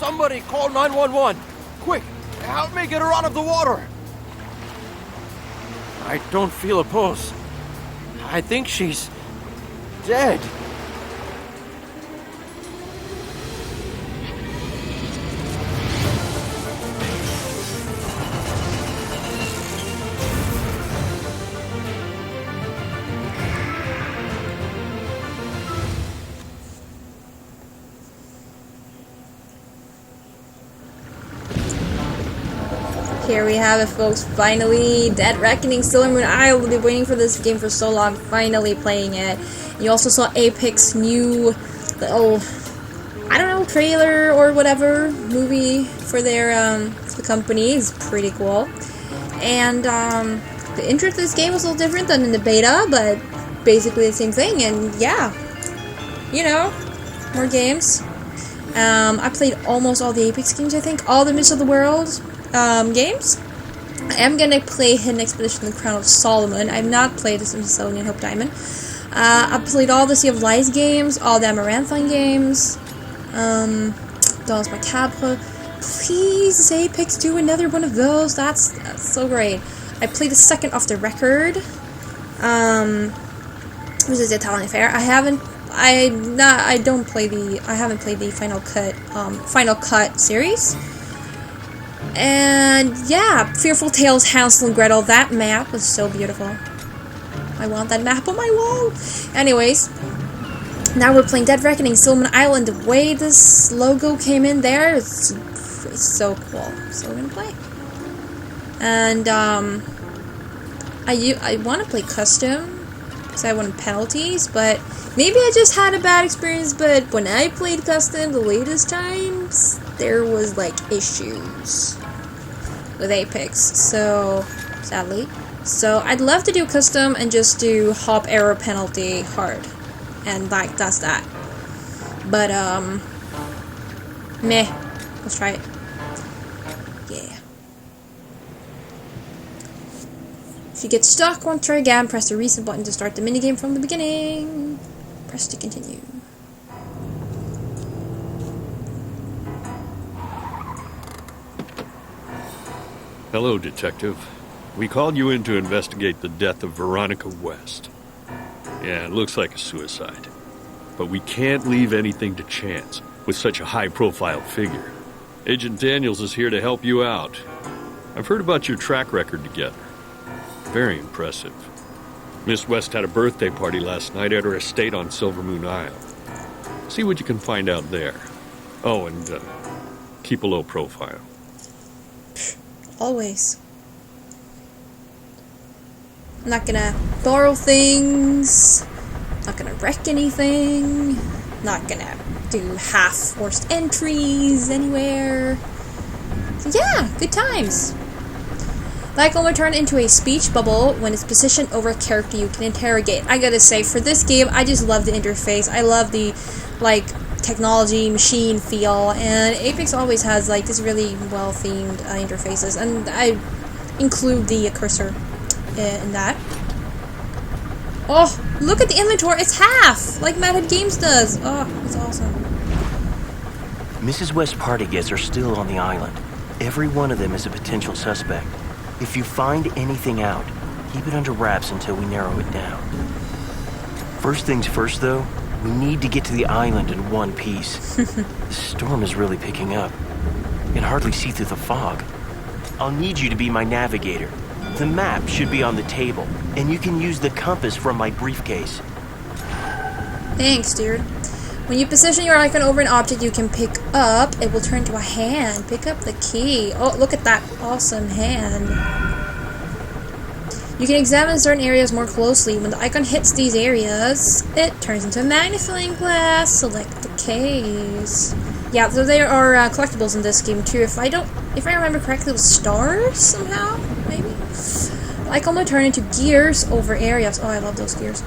Somebody call 911. Quick, help me get her out of the water. I don't feel a pulse. I think she's dead. Here we have it, folks. Finally, Dead Reckoning, Silvermoon Isle. We've been waiting for this game for so long. Finally playing it. You also saw Apex's new little, I don't know, trailer or whatever movie for their the company. It's pretty cool. And the intro to this game was a little different than in the beta, but basically the same thing. And yeah, you know, more games. I played almost all the Apex games. I think all the Mists of the World games. I am gonna play Hidden Expedition: The Crown of Solomon. I've not played the Smithsonian Hope Diamond. I've played all the Sea of Lies games, all the Amaranthine games, Dans Macabre. Please, Apex, do another one of those. That's so great. I played the second Off the Record, which is the Italian Affair. I haven't played the Final Cut series. And yeah, Fearful Tales, Hansel and Gretel. That map was so beautiful. I want that map on my wall. Anyways, now we're playing Dead Reckoning, Silvermoon Isle. The way this logo came in there, it's so cool. So we're gonna play. And I want to play custom because I wanted penalties, but maybe I just had a bad experience. But when I played custom the latest times, there was like issues with Apex, so sadly. So I'd love to do custom and just do hop error penalty hard, and like that's that. But meh. Let's try it. Yeah. If you get stuck, want to try again, press the reset button to start the minigame from the beginning. Press to continue. Hello, Detective. We called you in to investigate the death of Veronica West. Yeah, it looks like a suicide. But we can't leave anything to chance with such a high-profile figure. Agent Daniels is here to help you out. I've heard about your track record together. Very impressive. Miss West had a birthday party last night at her estate on Silvermoon Isle. See what you can find out there. Oh, and keep a low profile. Always. I'm not gonna borrow things, not gonna wreck anything, not gonna do half-forced entries anywhere. So yeah, good times. Lycan will turn into a speech bubble when it's positioned over a character you can interrogate. I gotta say, for this game, I just love the interface. I love the, like, technology, machine feel, and Apex always has, like, this really well-themed interfaces, and I include the cursor in that. Oh, look at the inventory! It's half! Like Mad Hat Games does! Oh, it's awesome. Mrs. West's party guests are still on the island. Every one of them is a potential suspect. If you find anything out, keep it under wraps until we narrow it down. First things first, though, we need to get to the island in one piece. The storm is really picking up. You can hardly see through the fog. I'll need you to be my navigator. The map should be on the table, and you can use the compass from my briefcase. Thanks, dude. When you position your icon over an object you can pick up, it will turn to a hand. Pick up the key. Oh, look at that awesome hand. You can examine certain areas more closely. When the icon hits these areas, it turns into a magnifying glass. Select the case. Yeah, so there are collectibles in this game too. If I remember correctly, it was stars somehow, maybe. The icon will turn into gears over areas. Oh, I love those gears.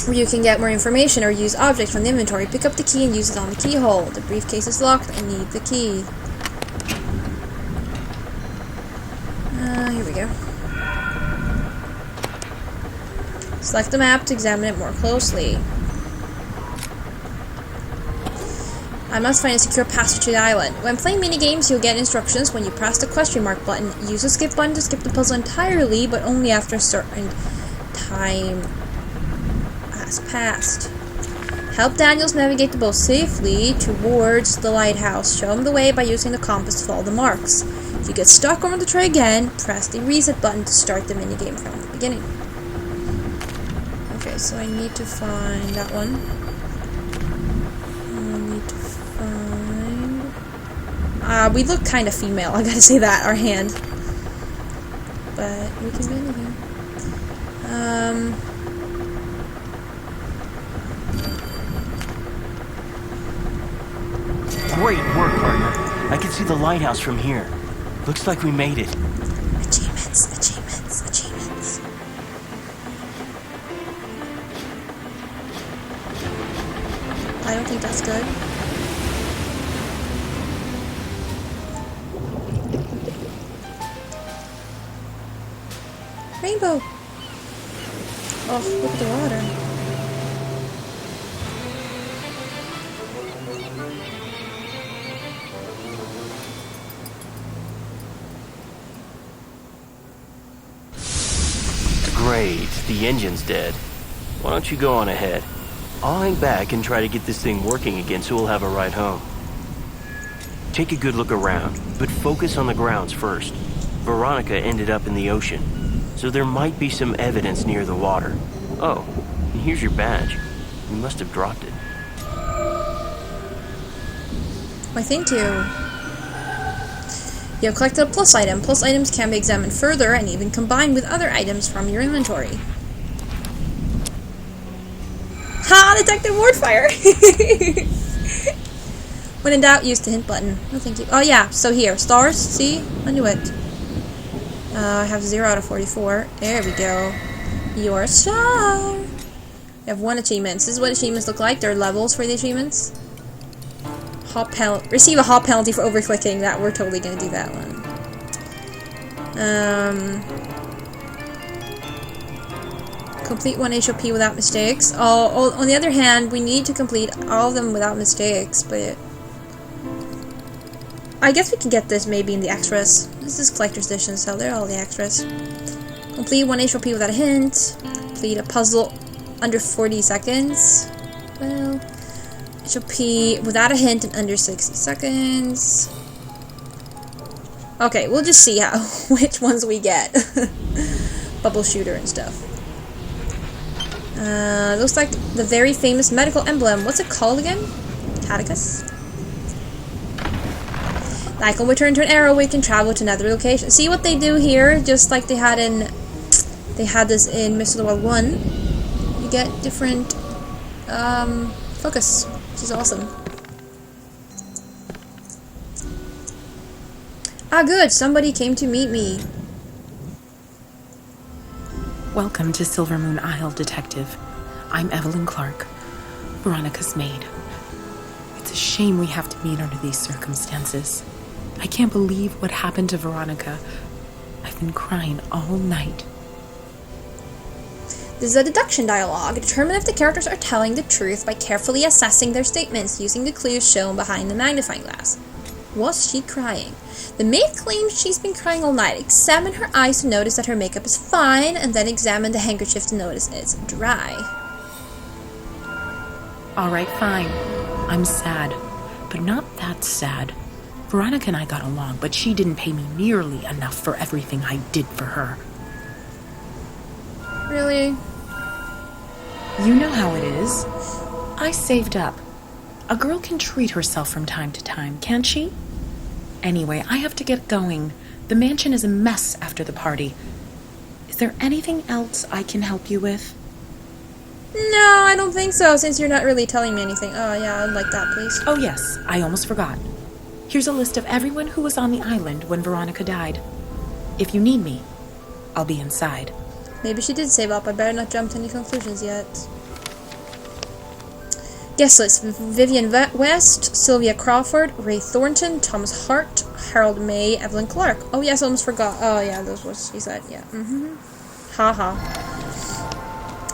Where you can get more information or use objects from the inventory. Pick up the key and use it on the keyhole. The briefcase is locked. I need the key. Here we go. Select the map to examine it more closely. I must find a secure passage to the island. When playing minigames, you'll get instructions when you press the question mark button. Use the skip button to skip the puzzle entirely, but only after a certain time has passed. Help Daniels navigate the boat safely towards the lighthouse. Show him the way by using the compass to follow the marks. If you get stuck or want to try again, press the reset button to start the minigame from the beginning. Okay, so I need to find that one. I need to find... we look kind of female, I gotta say that, our hand. But we can do anything. Great work, partner. I can see the lighthouse from here. Looks like we made it. Achievements, achievements, achievements. I don't think that's good. Rainbow! Oh, look at the water. Great, the engine's dead. Why don't you go on ahead? I'll hang back and try to get this thing working again so we'll have a ride home. Take a good look around, but focus on the grounds first. Veronica ended up in the ocean, so there might be some evidence near the water. Oh, and here's your badge. You must have dropped it. Why, thank you. You have collected a plus item. Plus items can be examined further and even combined with other items from your inventory. Ha! Detective Wardfire! When in doubt, use the hint button. No, thank you. Oh yeah, so here. Stars, see? I knew it. I have 0 out of 44. There we go. You're a star! You have 1 achievement. This is what achievements look like. There are levels for the achievements. Receive a hop penalty for overclicking. That we're totally gonna do that one. Complete 1 HOP without mistakes. Oh, on the other hand, we need to complete all of them without mistakes, but I guess we can get this maybe in the extras. This is collector's edition, so they're all the extras. Complete 1 HOP without a hint. Complete a puzzle under 40 seconds. Well, HOP without a hint in under 60 seconds. Okay, we'll just see how which ones we get. Bubble shooter and stuff. Looks like the very famous medical emblem. What's it called again? Catechus? The icon will turn to an arrow. We can travel to another location. See what they do here? Just like they had this in Mr. the Wild 1. You get different focus, which is awesome. Ah, good. Somebody came to meet me. Welcome to Silvermoon Isle, Detective. I'm Evelyn Clark, Veronica's maid. It's a shame we have to meet under these circumstances. I can't believe what happened to Veronica. I've been crying all night. This is a deduction dialogue. Determine if the characters are telling the truth by carefully assessing their statements using the clues shown behind the magnifying glass. Was she crying? The maid claims she's been crying all night. Examine her eyes to notice that her makeup is fine, and then examine the handkerchief to notice it's dry. Alright, fine. I'm sad, but not that sad. Veronica and I got along, but she didn't pay me nearly enough for everything I did for her. Really? You know how it is. I saved up. A girl can treat herself from time to time, can't she? Anyway, I have to get going. The mansion is a mess after the party. Is there anything else I can help you with? No, I don't think so, since you're not really telling me anything. Oh, yeah, I'd like that, please. Oh, yes, I almost forgot. Here's a list of everyone who was on the island when Veronica died. If you need me, I'll be inside. Maybe she did save up. I better not jump to any conclusions yet. Guest list: Vivian West, Sylvia Crawford, Ray Thornton, Thomas Hart, Harold May, Evelyn Clark. Oh yes, I almost forgot. Oh yeah, those was she said. Yeah. Haha.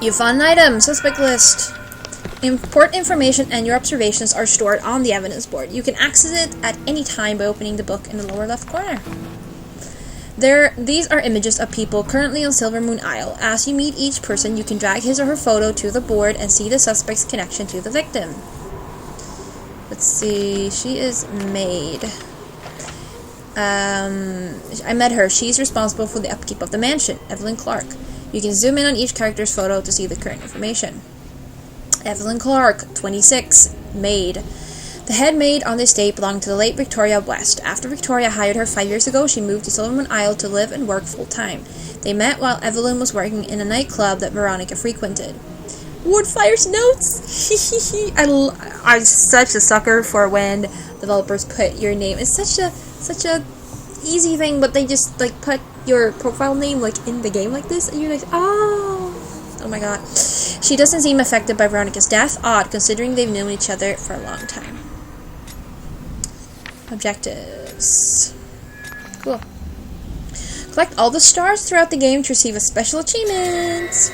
You found an item. Suspect list. Important information and your observations are stored on the evidence board. You can access it at any time by opening the book in the lower left corner. These are images of people currently on Silvermoon Isle. As you meet each person, you can drag his or her photo to the board and see the suspect's connection to the victim. Let's see, she is maid. I met her. She's responsible for the upkeep of the mansion, Evelyn Clark. You can zoom in on each character's photo to see the current information. Evelyn Clark, 26, maid. The head maid on the estate belonged to the late Victoria West. After Victoria hired her 5 years ago, she moved to Silvermoon Isle to live and work full-time. They met while Evelyn was working in a nightclub that Veronica frequented. Wardfire's notes! I'm such a sucker for when developers put your name. It's such a easy thing, but they just like put your profile name like in the game like this, and you're like, oh my god. She doesn't seem affected by Veronica's death. Odd, considering they've known each other for a long time. Objectives. Cool. Collect all the stars throughout the game to receive a special achievement.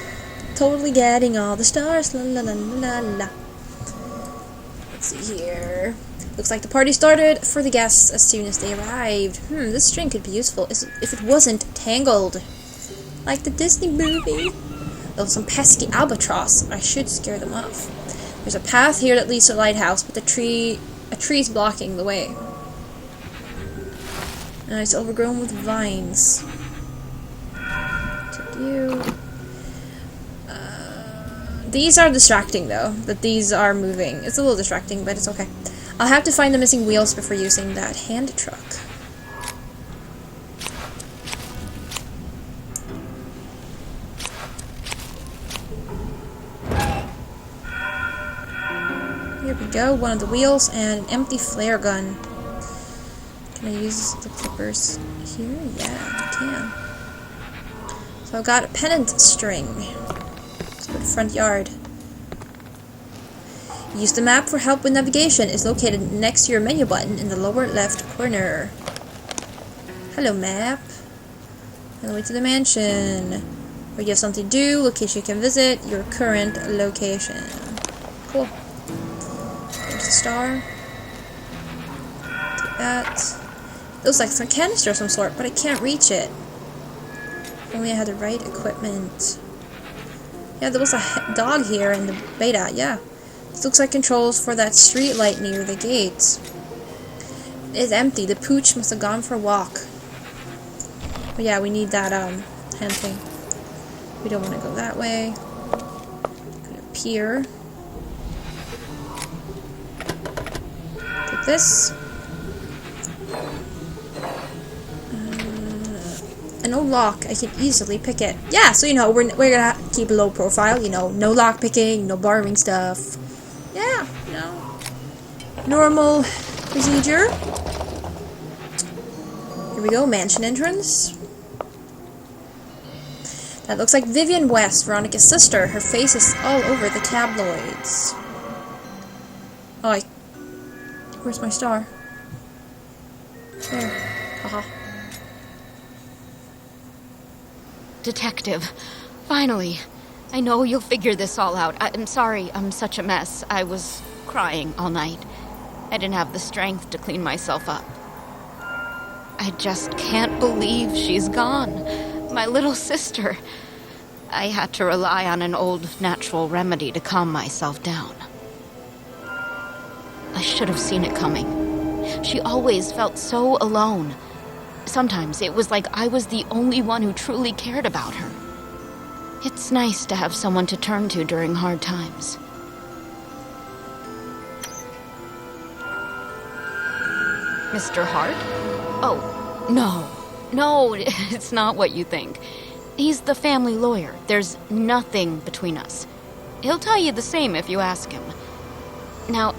Totally getting all the stars. La la la la la. Let's see here. Looks like the party started for the guests as soon as they arrived. This string could be useful if it wasn't tangled. Like the Disney movie. There's some pesky albatross. I should scare them off. There's a path here that leads to the lighthouse, but a tree's blocking the way. And it's overgrown with vines. Check you. These are distracting though, that these are moving. It's a little distracting, but it's okay. I'll have to find the missing wheels before using that hand truck. Here we go, one of the wheels and an empty flare gun. Can I use the clippers here? Yeah, I can. So I've got a pennant string. Let's go to the front yard. Use the map for help with navigation. It's located next to your menu button in the lower left corner. Hello, map. On the way to the mansion. Where you have something to do, location you can visit, your current location. Cool. There's the star. Take that. Looks like some canister of some sort, but I can't reach it. If only I had the right equipment. Yeah, there was a dog here in the beta, yeah. This looks like controls for that street light near the gate. It's empty. The pooch must have gone for a walk. But yeah, we need that hand thing. We don't want to go that way. Go up here. Take this. And no lock. I can easily pick it. Yeah, so you know, we're gonna keep a low profile. You know, no lock picking, no borrowing stuff. Yeah, you know, normal procedure. Here we go, mansion entrance. That looks like Vivian West, Veronica's sister. Her face is all over the tabloids. Oh, where's my star? There. Haha. Detective, finally. I know you'll figure this all out. I'm sorry I'm such a mess. I was crying all night. I didn't have the strength to clean myself up. I just can't believe she's gone. My little sister. I had to rely on an old natural remedy to calm myself down. I should have seen it coming. She always felt so alone. Sometimes it was like I was the only one who truly cared about her. It's nice to have someone to turn to during hard times. Mr. Hart? Oh, no, it's not what you think. He's the family lawyer. There's nothing between us. He'll tell you the same if you ask him. Now,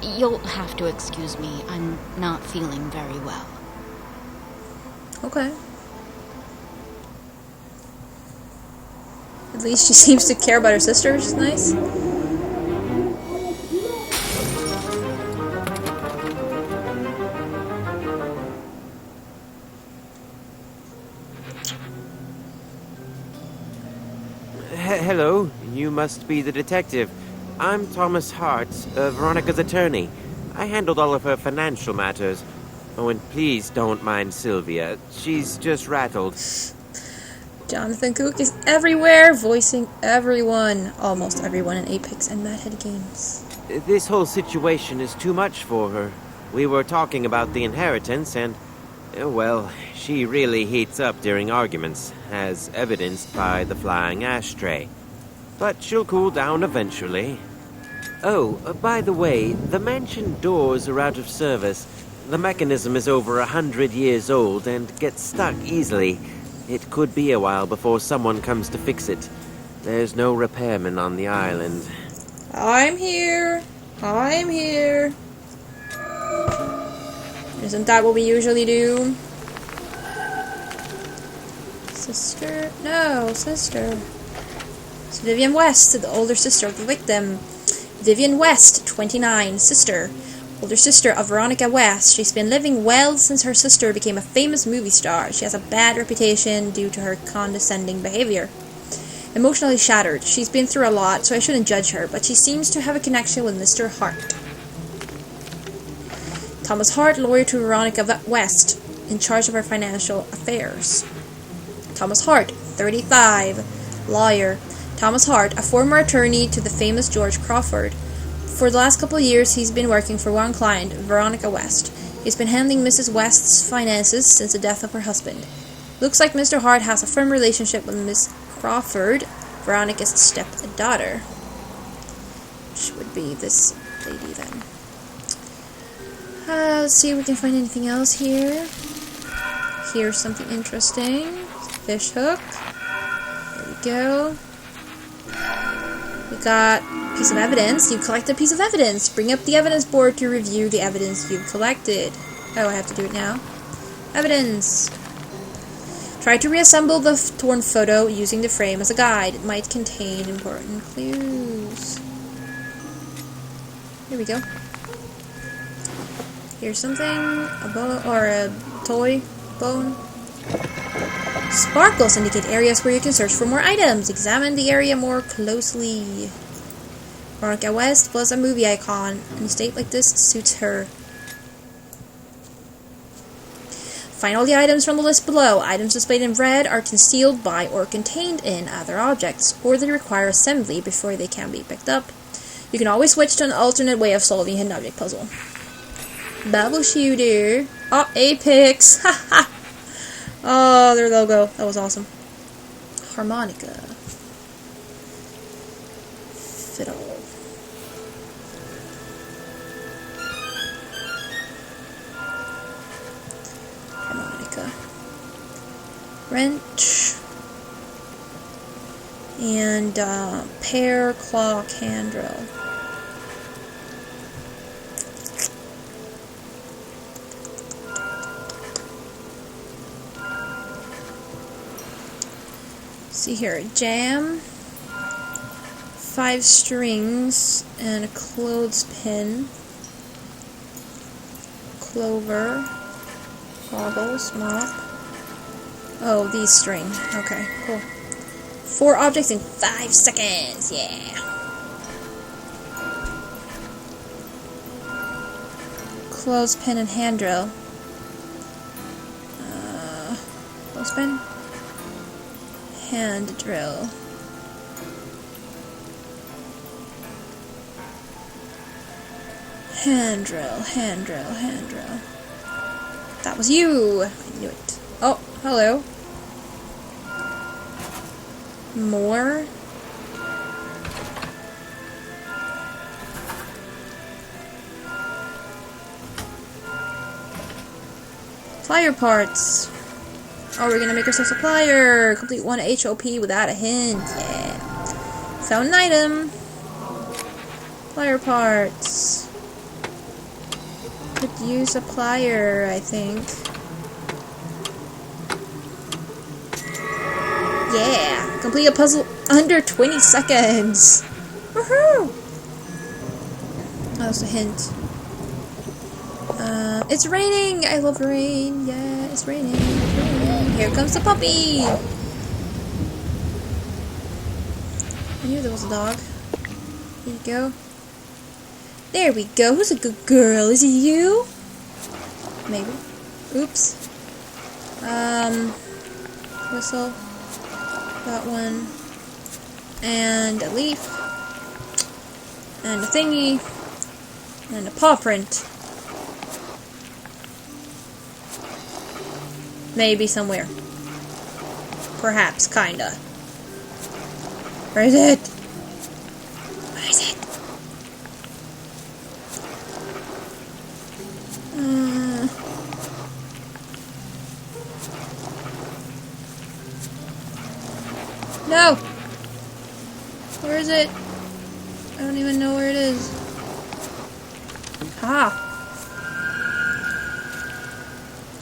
you'll have to excuse me. I'm not feeling very well. Okay. At least she seems to care about her sister, which is nice. Hello, you must be the detective. I'm Thomas Hart, Veronica's attorney. I handled all of her financial matters. Oh, and please don't mind Sylvia. She's just rattled. Jonathan Cook is everywhere, voicing everyone. Almost everyone in Apex and Mad Head Games. This whole situation is too much for her. We were talking about the inheritance and, well, she really heats up during arguments, as evidenced by the flying ashtray. But she'll cool down eventually. Oh, by the way, the mansion doors are out of service. The mechanism is over 100 years old and gets stuck easily. It could be a while before someone comes to fix it. There's no repairman on the island. I'm here. I'm here. Isn't that what we usually do? Sister? No, sister. It's Vivian West, the older sister of the victim. Vivian West, 29, sister. Older sister of Veronica West. She's been living well since her sister became a famous movie star. She has a bad reputation due to her condescending behavior. Emotionally shattered. She's been through a lot, so I shouldn't judge her, but she seems to have a connection with Mr. Hart. Thomas Hart, lawyer to Veronica West, in charge of her financial affairs. Thomas Hart, 35, lawyer. Thomas Hart, a former attorney to the famous George Crawford. For the last couple of years, he's been working for one client, Veronica West. He's been handling Mrs. West's finances since the death of her husband. Looks like Mr. Hart has a firm relationship with Miss Crawford, Veronica's stepdaughter. Which would be this lady then. Let's see if we can find anything else here. Here's something interesting. Fish hook. There we go. We got a piece of evidence. You collect a piece of evidence. Bring up the evidence board to review the evidence you've collected. Oh, I have to do it now. Evidence. Try to reassemble the torn photo using the frame as a guide. It might contain important clues. Here we go. Here's something. A bone or a toy bone. Sparkles indicate areas where you can search for more items. Examine the area more closely. Veronica West was a movie icon, and a state like this suits her. Find all the items from the list below. Items displayed in red are concealed by or contained in other objects, or they require assembly before they can be picked up. You can always switch to an alternate way of solving a hidden object puzzle. Bubble shooter. Oh, Apex. Haha. Oh, their logo. That was awesome. Harmonica. Fiddle. Harmonica. Wrench. And pear claw candle. See here, jam, 5 strings, and a clothespin, clover, goggles, mop. Oh, these string. Okay, cool. 4 objects in 5 seconds, yeah. Clothespin and hand drill. Clothespin. Hand drill. Hand drill, hand drill, hand drill. That was you! I knew it. Oh, hello. More. Flyer parts. Oh, we're gonna make ourselves a flyer. Complete 1 HOP without a hint. Yeah. Found an item. Flyer parts. Could use a plier, I think. Yeah. Complete a puzzle under 20 seconds. Woohoo! That was a hint. It's raining! I love rain. Yeah, it's raining. It's raining. Here comes the puppy! I knew there was a dog. There you go. There we go. Who's a good girl? Is it you? Maybe. Oops. Whistle. That one. And a leaf. And a thingy. And a paw print. Maybe somewhere. Perhaps, kinda. Where is it? Where is it? No! Where is it? I don't even know where it is. Ah.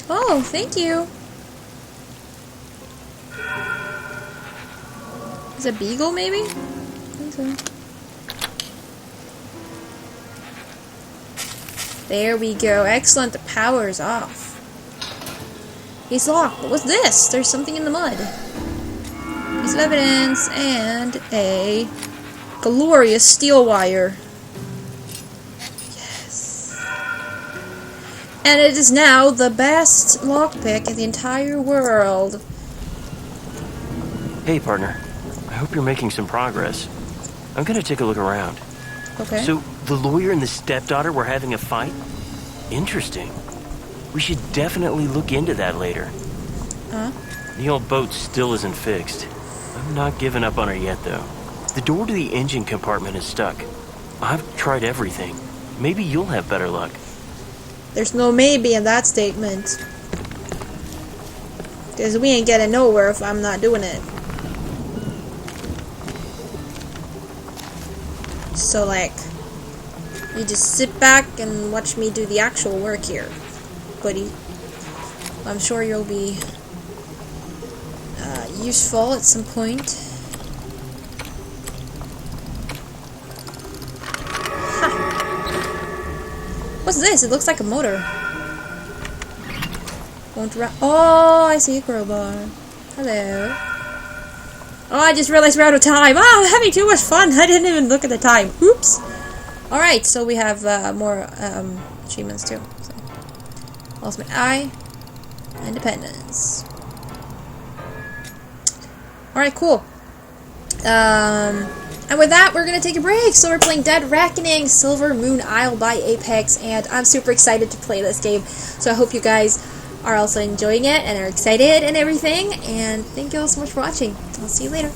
Oh, thank you. Is it a beagle, maybe? I think so. There we go. Excellent. The power is off. He's locked. But what's this? There's something in the mud. Piece of evidence and a glorious steel wire. Yes. And it is now the best lockpick in the entire world. Hey, partner. I hope you're making some progress. I'm gonna take a look around. Okay. So, the lawyer and the stepdaughter were having a fight? Interesting. We should definitely look into that later. Huh? The old boat still isn't fixed. I'm not giving up on her yet, though. The door to the engine compartment is stuck. I've tried everything. Maybe you'll have better luck. There's no maybe in that statement. Because we ain't getting nowhere if I'm not doing it. So, like, you just sit back and watch me do the actual work here, buddy. I'm sure you'll be useful at some point. Ha! What's this? It looks like a motor. Won't oh, I see a crowbar. Hello. Oh, I just realized we're out of time. Oh, I'm having too much fun. I didn't even look at the time. Oops. Alright, so we have more achievements too. So. Lost my eye. Independence. Alright, cool. And with that, we're going to take a break. So we're playing Dead Reckoning, Silvermoon Isle by Apex, and I'm super excited to play this game. So I hope you guys are also enjoying it and are excited and everything. And thank you all so much for watching. I'll see you later.